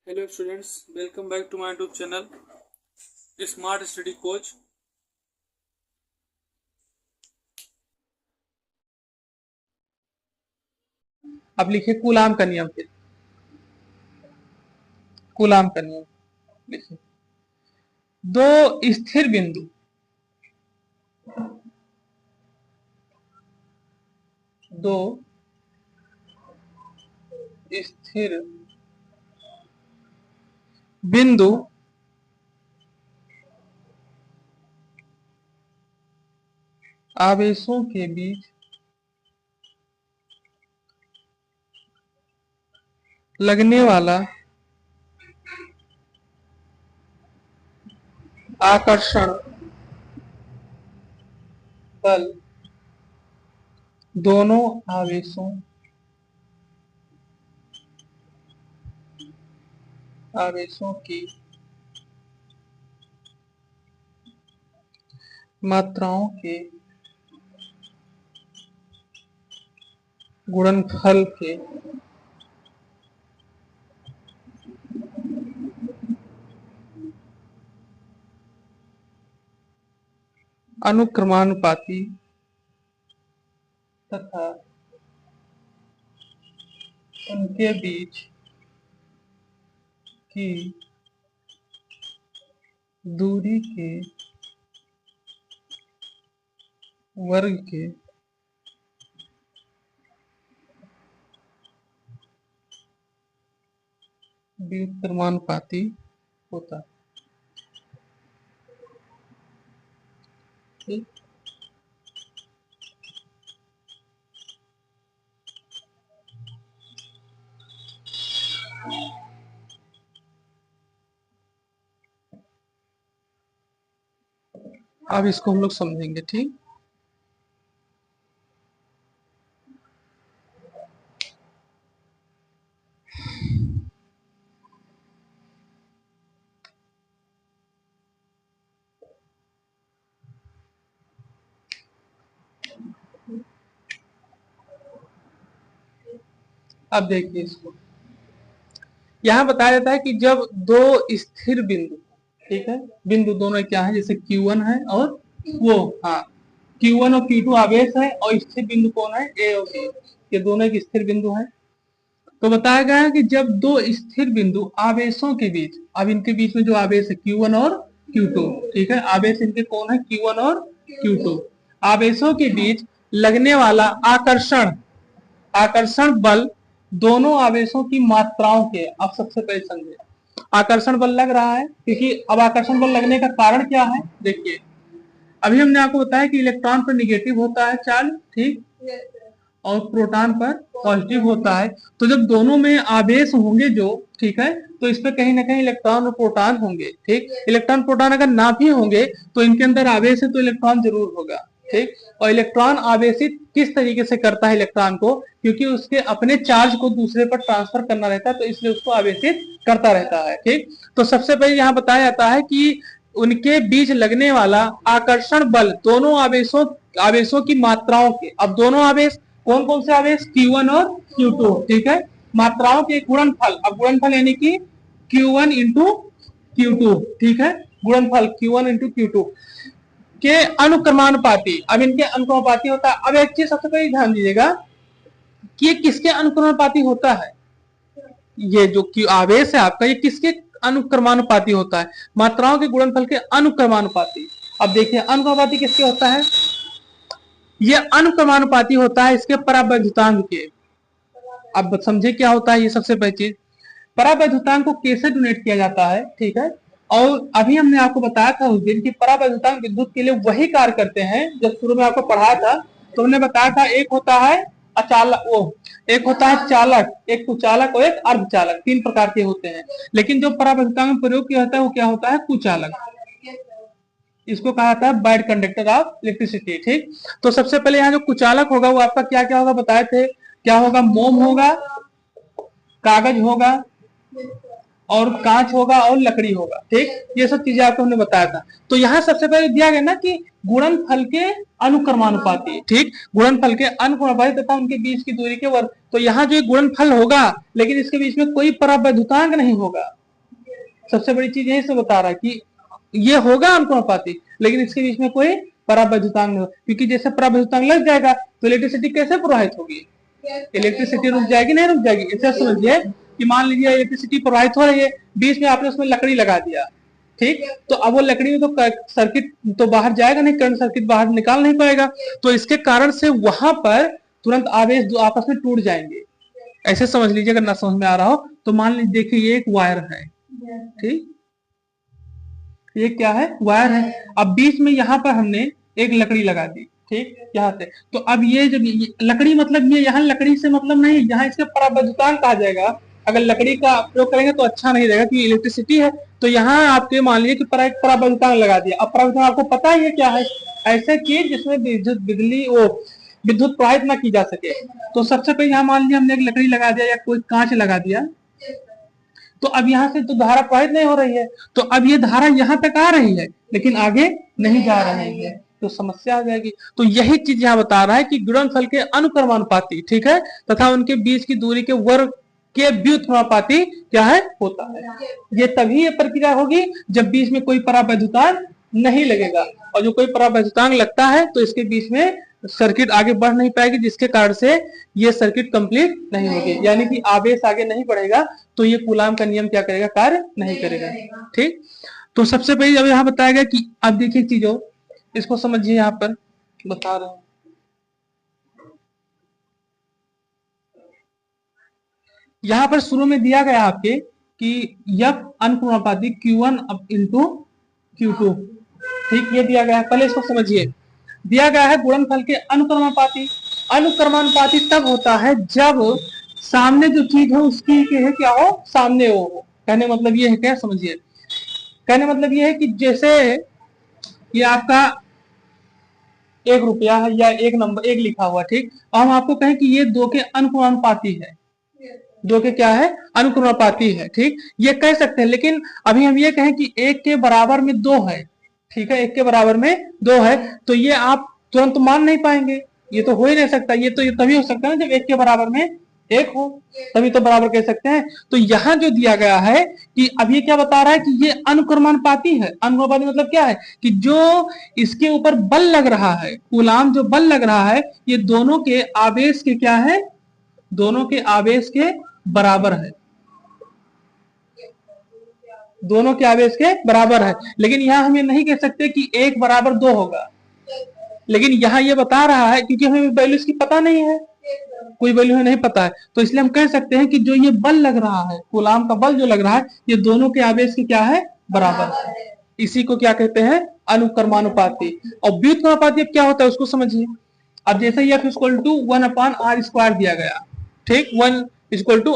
Hello students, welcome back to my YouTube channel Smart Study Coach। अब लिखिए coulomb का नियम। फिर कूलाम का नियम लिखिए। दो स्थिर बिंदु दो स्थिर बिंदु आवेशों के बीच लगने वाला आकर्षण बल दोनों आवेशों की मात्राओं के गुणनफल के अनुक्रमानुपाती तथा उनके बीच की दूरी के वर्ग के व्युत्क्रमानुपाती होता है। ठीक? अब इसको हम लोग समझेंगे। ठीक, अब देखिए इसको। यहां बताया जाता है कि जब दो स्थिर बिंदु, ठीक है, बिंदु दोनों क्या है, जैसे Q1 है और वो Q1 और Q2 आवेश है, और स्थिर बिंदु कौन है, A और B, ये दोनों एक स्थिर बिंदु है। तो बताया गया है कि जब दो स्थिर बिंदु आवेशों के बीच, अब इनके बीच में जो आवेश है Q1 और Q2, ठीक है, आवेश इनके कौन है, Q1 और Q2, आवेशों के बीच लगने वाला आकर्षण बल दोनों आवेशों की मात्राओं के, अब सबसे पहले समझे, आकर्षण बल लग रहा है, क्योंकि अब आकर्षण बल लगने का कारण क्या है, देखिए अभी हमने आपको बताया कि इलेक्ट्रॉन पर निगेटिव होता है चार्ज, ठीक, और प्रोटॉन पर पॉजिटिव होता है। तो जब दोनों में आवेश होंगे जो, ठीक है, तो इस पे कहीं ना कहीं इलेक्ट्रॉन और प्रोटॉन होंगे। ठीक, इलेक्ट्रॉन प्रोटॉन अगर ना भी होंगे तो इनके अंदर आवेश है तो इलेक्ट्रॉन जरूर होगा। ठीक, और इलेक्ट्रॉन आवेशित किस तरीके से करता है इलेक्ट्रॉन को, क्योंकि उसके अपने चार्ज को दूसरे पर ट्रांसफर करना रहता है, तो इसलिए उसको आवेशित करता रहता है। ठीक, तो सबसे पहले यहाँ बताया जाता है कि उनके बीच लगने वाला आकर्षण बल दोनों आवेशों की मात्राओं के, अब दोनों आवेश कौन कौन से आवेश, Q1 और Q2, ठीक है, मात्राओं के गुणनफल, अब गुणनफल यानी कि Q1 इंटू Q2, ठीक है, गुणनफल Q1 इंटू Q2 के अनुक्रमानुपाती। अब इनके अनुक्रमानुपाती होता है। अब एक चीज सबसे पहले ध्यान दीजिएगा कि ये किसके अनुक्रमानुपाती होता है, ये जो आवेश है आपका, ये किसके अनुक्रमानुपाती होता है, मात्राओं के गुणनफल के अनुक्रमानुपाती। अब देखिए अनुक्रमानुपाती किसके होता है, ये अनुक्रमानुपाती होता है इसके परावैद्युतांक के। अब समझे क्या होता है ये, सबसे पहली चीज, परावैद्युतांक को कैसे डोनेट किया जाता है, ठीक है, और अभी हमने आपको बताया था उस दिन कि परावैद्युतांक विद्युत के लिए वही कार्य करते हैं, जब शुरू में आपको पढ़ाया था तो हमने बताया था एक होता है अचालक, वो एक होता है चालक, एक कुचालक और एक अर्धचालक, तीन प्रकार के होते हैं। लेकिन जो परावैद्युतांक में प्रयोग किया जाता है वो क्या होता है, कुचालक, इसको कहा जाता है वाइड कंडक्टर ऑफ इलेक्ट्रिसिटी। ठीक, तो सबसे पहले यहाँ जो कुचालक होगा वो आपका क्या क्या होगा बताए थे, क्या होगा, मोम होगा, कागज होगा, और कांच होगा, और लकड़ी होगा। ठीक, ये सब चीजें आपको हमने बताया था। तो यहाँ सबसे पहले दिया गया ना कि गुणनफल के अनुक्रमानुपाती, ठीक, गुणनफल के अनुक्रमानुपाती तथा उनके बीच की दूरी के वर्ग। तो यहाँ जो गुणनफल होगा, लेकिन इसके बीच में कोई परावैद्युतांक नहीं होगा, सबसे बड़ी चीज यही से बता रहा है कि ये होगा अनुक्रमानुपाती, लेकिन इसके बीच में कोई परावैद्युतांक नहीं होगा, क्योंकि जैसे परावैद्युतांक लग जाएगा तो इलेक्ट्रिसिटी कैसे प्रवाहित होगी, इलेक्ट्रिसिटी रुक जाएगी, नहीं रुक जाएगी। ऐसा समझिए कि मान लीजिए इलेक्ट्रिसिटी प्रवाहित हो रही है, बीच में आपने उसमें लकड़ी लगा दिया, ठीक, तो अब वो लकड़ी में तो सर्किट तो बाहर जाएगा नहीं, करंट सर्किट बाहर निकाल नहीं पाएगा, तो इसके कारण से वहां पर तुरंत आवेश आपस में टूट जाएंगे। ऐसे समझ लीजिए, अगर ना समझ में आ रहा हो तो मान लीजिए, देखिए ये एक वायर है, ठीक, ये क्या है, वायर है। अब बीच में यहाँ पर हमने एक लकड़ी लगा दी, ठीक, यहाँ से, तो अब ये जब लकड़ी, मतलब ये यहाँ लकड़ी से मतलब नहीं, यहाँ इसके परावैद्युतांक कहा जाएगा। अगर लकड़ी का प्रयोग करेंगे तो अच्छा नहीं रहेगा, क्योंकि इलेक्ट्रिसिटी है, तो यहाँ आपके मान लीजिए कि परावैद्युतांक लगा दिया। अब परावैद्युतांक आपको पता ही है क्या है, ऐसे चीज जिसमें विद्युत प्रवाहित ना की जा सके। तो सबसे पहले यहाँ मान लीजिए हमने एक लकड़ी लगा दिया या कोई कांच लगा दिया, तो अब यहाँ से तो धारा प्रवाहित नहीं हो रही है, तो अब ये धारा यहाँ तक आ रही है लेकिन आगे नहीं जा रही है, तो समस्या आ जाएगी। तो यही चीज यहाँ बता रहा है कि गुणनफल के अनुक्रमानुपाती, ठीक है, तथा उनके बीच की दूरी के वर्ग के व्युत्क्रमानुपाती क्या है, होता है। ये तभी ये प्रक्रिया होगी जब बीच में कोई परावैद्युतांक नहीं लगेगा, और जो कोई परावैद्युतांक लगता है तो इसके बीच में सर्किट आगे बढ़ नहीं पाएगी, जिसके कारण से ये सर्किट कंप्लीट नहीं होगी, यानी कि आवेश आगे नहीं बढ़ेगा, तो ये कूलाम का नियम क्या करेगा, कार्य नहीं करेगा, ठीक। तो सबसे पहले अब यहाँ बताया गया कि अब देखिए चीजों, इसको समझिए, यहाँ पर बता रहे हैं, यहाँ पर शुरू में दिया गया आपके कि F अनुक्रमानुपाती Q1 इंटू Q2, ठीक, ये दिया गया है। पहले इसको समझिए, दिया गया है गुणनफल के अनुक्रमानुपाती। अनुक्रमानुपाती तब होता है जब सामने जो चीज हो उसकी है क्या हो, सामने हो। कहने मतलब ये है क्या, समझिए, कहने मतलब ये है कि जैसे ये आपका 1 रुपया है या एक नंबर 1 लिखा हुआ, ठीक, और हम आपको कहें कि ये 2 के अनुक्रमानुपाती है, 2 के क्या है, अनुक्रमानुपाती है, ठीक, ये कह सकते हैं। लेकिन अभी हम ये कहें कि 1 के बराबर में 2 है, ठीक है, 1 के बराबर में 2 है, तो ये आप तुरंत मान नहीं पाएंगे, ये तो हो ही नहीं सकता, ये तो तभी हो सकता है ना जब 1 के बराबर में 1 हो, तभी तो बराबर कह सकते हैं। तो यहां जो दिया गया है कि अब ये क्या बता रहा है कि ये अनुक्रमानुपाती है। अनुक्रमानुपाती मतलब क्या है कि जो इसके ऊपर बल लग रहा है, कूलाम जो बल लग रहा है, ये दोनों के आवेश के क्या है, दोनों के आवेश के बराबर है, दोनों के आवेश के बराबर है। लेकिन यहां हम ये नहीं कह सकते कि 1 बराबर 2 होगा, लेकिन यहां ये बता रहा है, क्योंकि हमें वैल्यू इसकी पता नहीं है, कोई वैल्यू नहीं पता है, तो इसलिए हम कह सकते हैं कि जो ये बल लग रहा है, कूलाम का बल जो लग रहा है, ये दोनों के आवेश के क्या है, बराबर है। इसी को क्या कहते हैं, अनुक्रमानुपाती। और व्युत्क्रमानुपाती अब क्या होता है उसको समझिए। अब जैसे F इक्वल टू 1/r² दिया गया, ठीक, 1 इक्वल टू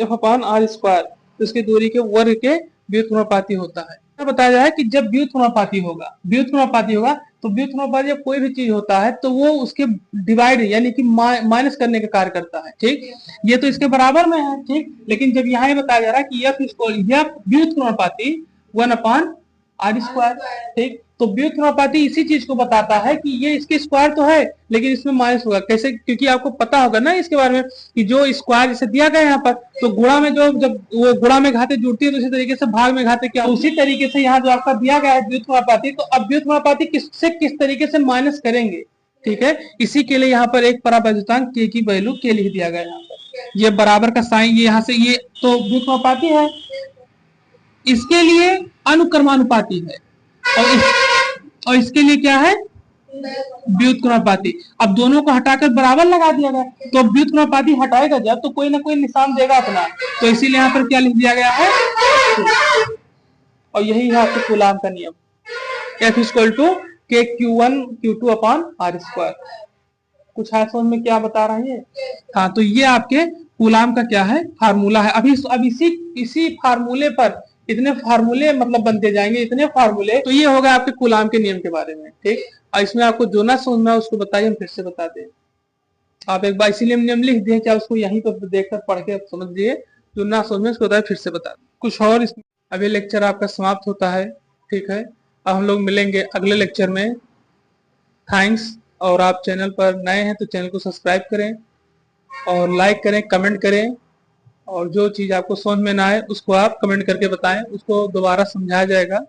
F/r², उसकी दूरी के वर्ग के व्युत्क्रमानुपाती होता है। बताया जाए कि जब व्युत्क्रमानुपाती होगा, व्युत्क्रमानुपाती होगा तो व्युत्क्रमानुपाती जब कोई भी चीज होता है तो वो उसके डिवाइड यानी कि माइनस करने का कार्य करता है, ठीक, ये तो इसके बराबर में है, ठीक। लेकिन जब यहाँ बताया जा रहा है कि F व्युत्क्रमानुपाती 1/r², ठीक, तो व्युत्क्रमानुपाती इसी चीज को बताता है कि ये इसके स्क्वायर तो है लेकिन इसमें माइनस होगा। कैसे, क्योंकि आपको पता होगा ना इसके बारे में कि जो स्क्वायर जैसे दिया गया यहाँ पर, तो गुणा में जो जब वो गुणा में घाते जुड़ती है तो उसी तरीके से भाग में घाते क्या, उसी तरीके से यहाँ जो आपका दिया गया है व्युत्क्रमानुपाती, तो अब व्युत्क्रमानुपाती किससे किस तरीके से माइनस करेंगे, ठीक है, इसी के लिए यहाँ पर एक परावैद्युतांक K की वैल्यू K लिख दिया गया है। यहाँ पर ये बराबर का साइन, ये यहाँ से ये तो व्युत्क्रमानुपाती है, इसके लिए अनुक्रमानुपाती है, और इसके लिए क्या है, व्युत्क्रमानुपाती। अब दोनों को हटाकर बराबर लगा दिया गया, तो व्युत्क्रमानुपाती हटाएगा जब तो कोई ना कोई निशान देगा अपना, तो इसीलिए यहाँ पर क्या लिख दिया गया है, और यही है आपके कूलाम का नियम, F equal to K Q1 Q2/r²। कुछ है समझ में क्या बता रहा है। हाँ, तो ये आपके कूलाम का क्या है, फार्मूला है। अब इसी फार्मूले पर इतने फार्मूले मतलब बनते जाएंगे, इतने फार्मूले, तो ये होगा आपके कूलाम के नियम के बारे में, ठीक। और इसमें आपको जो ना समझ में उसको बताइए, हम फिर से बता दें। आप एक बार इसीलिए नियम लिख दिए क्या, उसको यहीं पर देखकर पढ़ के समझ लिए, जो ना समझ में उसको बताए फिर से बता दें। कुछ और इसमें अभी लेक्चर आपका समाप्त होता है, ठीक है। अब हम लोग मिलेंगे अगले लेक्चर में। थैंक्स। और आप चैनल पर नए हैं तो चैनल को सब्सक्राइब करें और लाइक करें, कमेंट करें और जो चीज आपको समझ में ना आए उसको आप कमेंट करके बताएं, उसको दोबारा समझाया जाएगा।